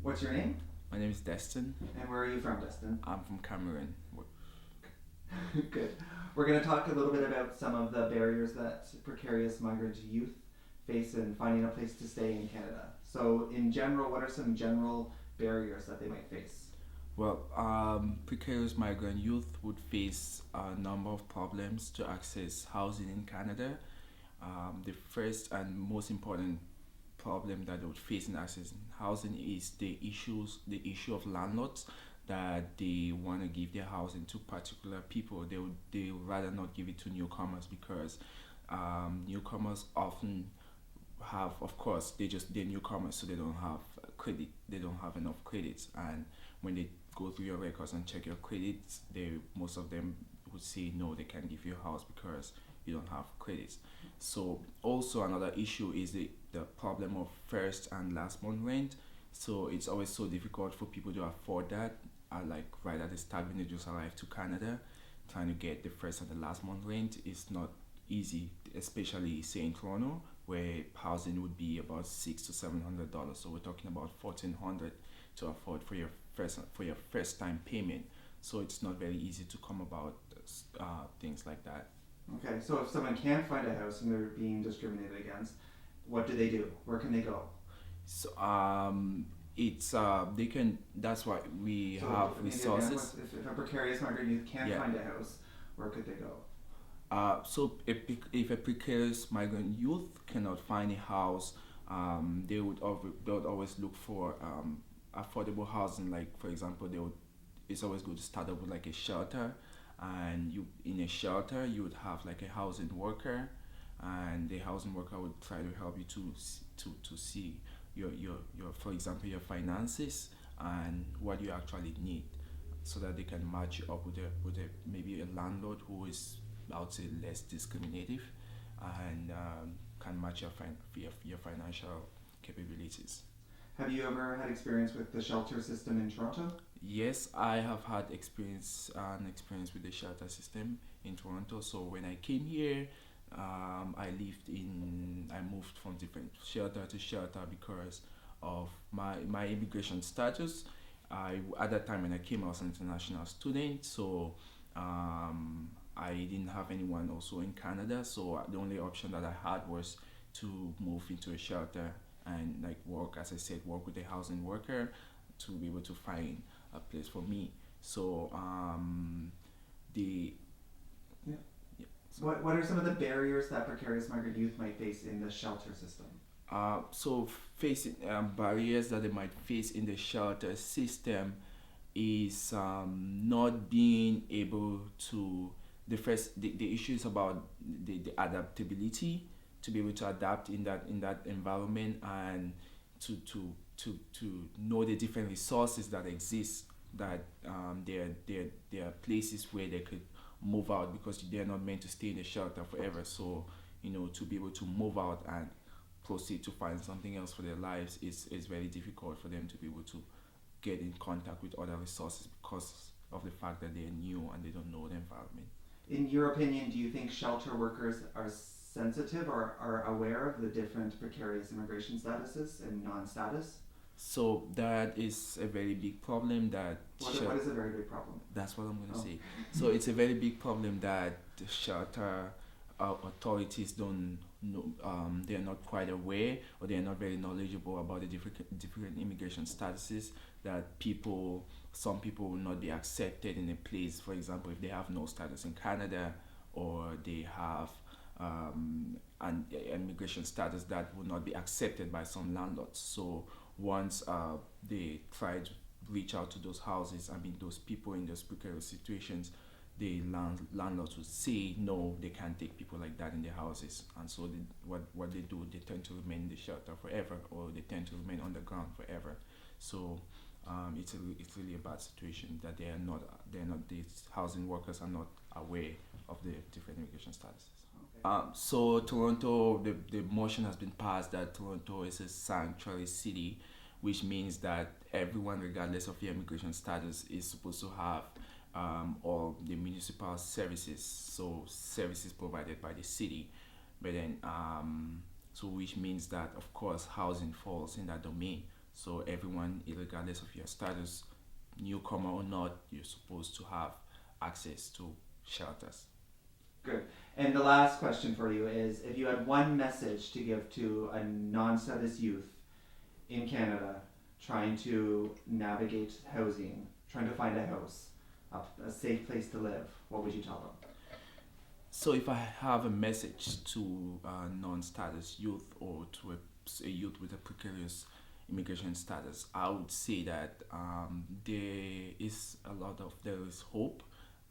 What's your name? My name is Destin. And where are you from, Destin? I'm from Cameroon. Good. We're going to talk a little bit about some of the barriers that precarious migrant youth face in finding a place to stay in Canada. So, in general, what are some general barriers that they might face? Well, precarious migrant youth would face a number of problems to access housing in Canada. The first and most important problem that they would face in accessing housing is the issue of landlords that they want to give their housing to particular people. They would rather not give it to newcomers because newcomers often have, of course, they're newcomers, so they don't have credit. They don't have enough credits, and when they go through your records and check your credits, they most of them would say no, they can't give you a house because you don't have credits. So also another issue is the problem of first and last month rent. So it's always so difficult for people to afford that. Like right at the start when they just arrived to Canada, trying to get the first and the last month rent is not easy, especially say in Toronto, where housing would be about $600 to $700. So we're talking about 1,400 to afford for your first time payment. So it's not very easy to come about things like that. Okay, so if someone can't find a house and they're being discriminated against, what do they do? Where can they go? So it's they can. That's why we So have maybe again, resources. if a precarious migrant youth can't Yeah. find a house, where could they go? If a precarious migrant youth cannot find a house, they would always look for affordable housing. Like for example, it's always good to start up with like a shelter, and you in a shelter you would have like a housing worker, and the housing worker would try to help you to see your for example your finances and what you actually need, so that they can match you up with a maybe a landlord who is, I would say, less discriminative, and can match your financial capabilities. Have you ever had experience with the shelter system in Toronto? Yes, I have had experience with the shelter system in Toronto. So when I came here, I moved from different shelter to shelter because of my immigration status. At that time when I came, I was an international student, so I didn't have anyone also in Canada. So the only option that I had was to move into a shelter and like work, as I said, work with a housing worker to be able to find a place for me. So the Yeah. yeah, What are some of the barriers that precarious migrant youth might face in the shelter system? so facing barriers that they might face in the shelter system is not being able to the issue is about the adaptability, to be able to adapt in that environment, and to know the different resources that exist, that there are places where they could move out because they're not meant to stay in the shelter forever. So to be able to move out and proceed to find something else for their lives is very difficult for them to be able to get in contact with other resources because of the fact that they're new and they don't know the environment. In your opinion, do you think shelter workers are sensitive or are aware of the different precarious immigration statuses and non-status? So that is a very big problem that What is a very big problem? that's what I'm going to Oh. say. So it's a very big problem that the shelter authorities don't know, they're not quite aware, or they're not very knowledgeable about the different immigration statuses, that some people will not be accepted in a place. For example, if they have no status in Canada, or they have an immigration status that will not be accepted by some landlords. So once they try to reach out to those houses, I mean those people in those precarious situations, the landlords would say no, they can't take people like that in their houses, and so what they do, they tend to remain in the shelter forever, or they tend to remain on the ground forever. So it's really a bad situation that these housing workers are not aware of the different immigration statuses. Okay. So Toronto, the motion has been passed that Toronto is a sanctuary city, which means that everyone, regardless of your immigration status, is supposed to have all the municipal services, so services provided by the city. But then, so which means that of course housing falls in that domain. So everyone, regardless of your status, newcomer or not, you're supposed to have access to shelters. Good. And the last question for you is, if you had one message to give to a non-status youth in Canada trying to navigate housing, trying to find a house, a safe place to live, what would you tell them? So if I have a message to a non-status youth or to a youth with a precarious immigration status, I would say that there is hope,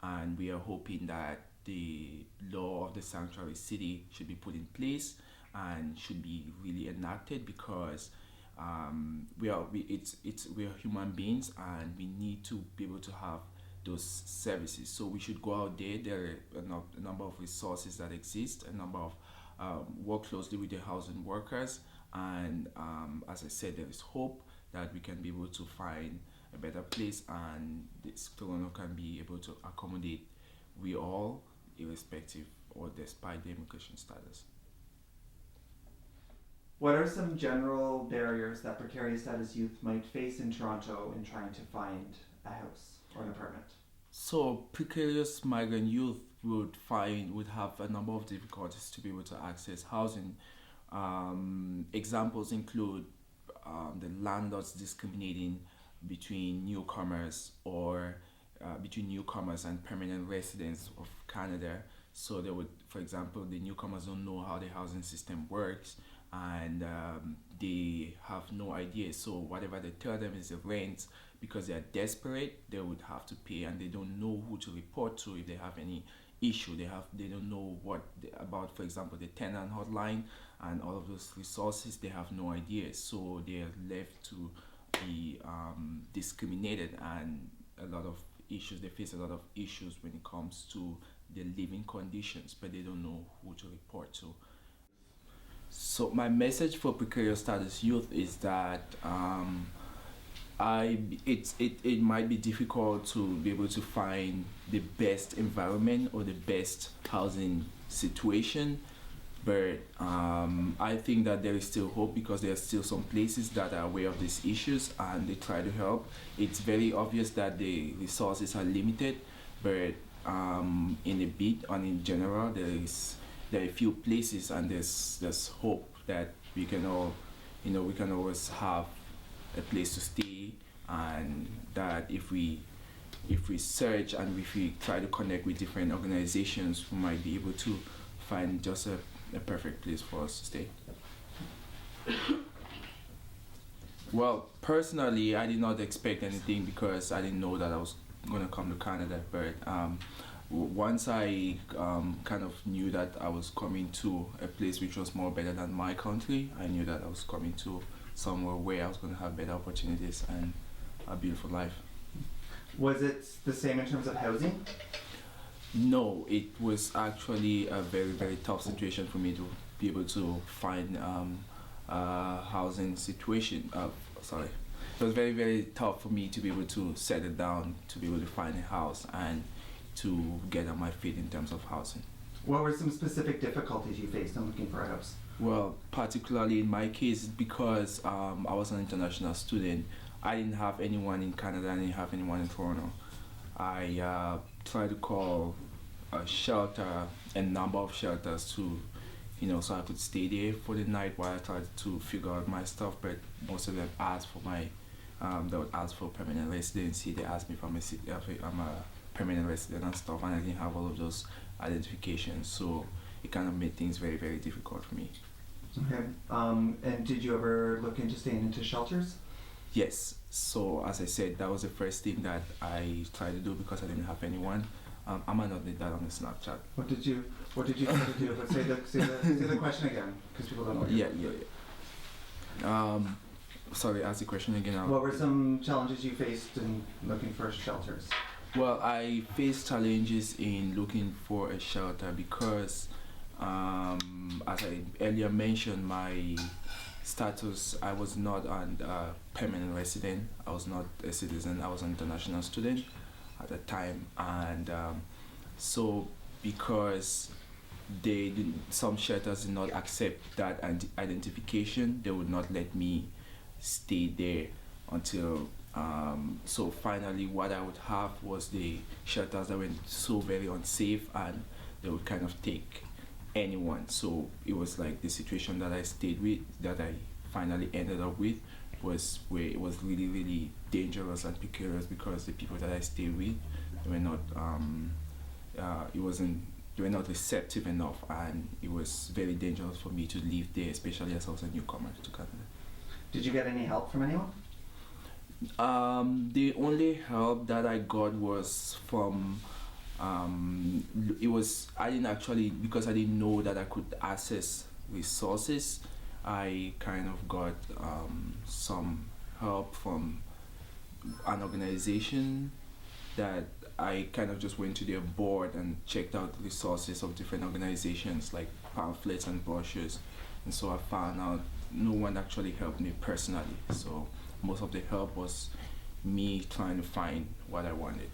and we are hoping that the law of the sanctuary city should be put in place and should be really enacted, because we are human beings and we need to be able to have those services. So we should go out there. There are a number of resources that exist, a number of work closely with the housing workers, and as I said, there is hope that we can be able to find a better place, and this Toronto can be able to accommodate we all, irrespective or despite the immigration status. What are some general barriers that precarious status youth might face in Toronto in trying to find a house or an apartment? So precarious migrant youth would have a number of difficulties to be able to access housing. Examples include the landlords discriminating between newcomers or between newcomers and permanent residents of Canada. So they would, for example, the newcomers don't know how the housing system works, and they have no idea. So whatever they tell them is the rent, because they are desperate, they would have to pay, and they don't know who to report to if they have any issue. They don't know about, for example, the tenant hotline and all of those resources. They have no idea, so they are left to be discriminated, and they face a lot of issues when it comes to their living conditions, but they don't know who to report to. So my message for precarious status youth is that it might be difficult to be able to find the best environment or the best housing situation, but I think that there is still hope, because there are still some places that are aware of these issues and they try to help. It's very obvious that the resources are limited, but in general, there are a few places, and there's hope that we can always have a place to stay, and that if we search and if we try to connect with different organizations, we might be able to find just a perfect place for us to stay. Well, personally, I did not expect anything, because I didn't know that I was going to come to Canada, but once I kind of knew that I was coming to a place which was more better than my country, I knew that I was coming to somewhere where I was going to have better opportunities and a beautiful life. Was it the same in terms of housing? No, it was actually a very, very tough situation for me to be able to find a housing situation. It was very, very tough for me to be able to settle down, to be able to find a house, and to get on my feet in terms of housing. What were some specific difficulties you faced in looking for a house? Well, particularly in my case, because I was an international student, I didn't have anyone in Canada, I didn't have anyone in Toronto. I tried to call a shelter, a number of shelters to, so I could stay there for the night while I tried to figure out my stuff, but most of them asked for they would ask for permanent residency. They asked me if I'm a permanent resident and stuff, and I didn't have all of those identifications, so it kind of made things very, very difficult for me. Okay. And did you ever look into staying into shelters? Yes. So as I said, that was the first thing that I tried to do, because I didn't have anyone. I might not need that on the Snapchat. What did you try to do? But say the question again, because people don't know. Yeah. Sorry, ask the question again. What were some challenges you faced in looking for shelters? Well, I faced challenges in looking for a shelter because, as I earlier mentioned, my status, I was not a permanent resident. I was not a citizen. I was an international student at the time, and so because some shelters did not accept that identification, they would not let me stayed there until so finally what I would have was the shelters that were so very unsafe, and they would kind of take anyone. So it was like the situation that I stayed with, that I finally ended up with, was where it was really really dangerous and precarious, because the people that I stayed with, they were not it wasn't they were not receptive enough, and it was very dangerous for me to live there, especially as I was a newcomer to Canada. Did you get any help from anyone? The only help that I got was from it was I didn't actually, because I didn't know that I could access resources. I kind of got some help from an organization that I kind of just went to their board and checked out resources of different organizations like pamphlets and brochures, and so I found out no one actually helped me personally. So most of the help was me trying to find what I wanted.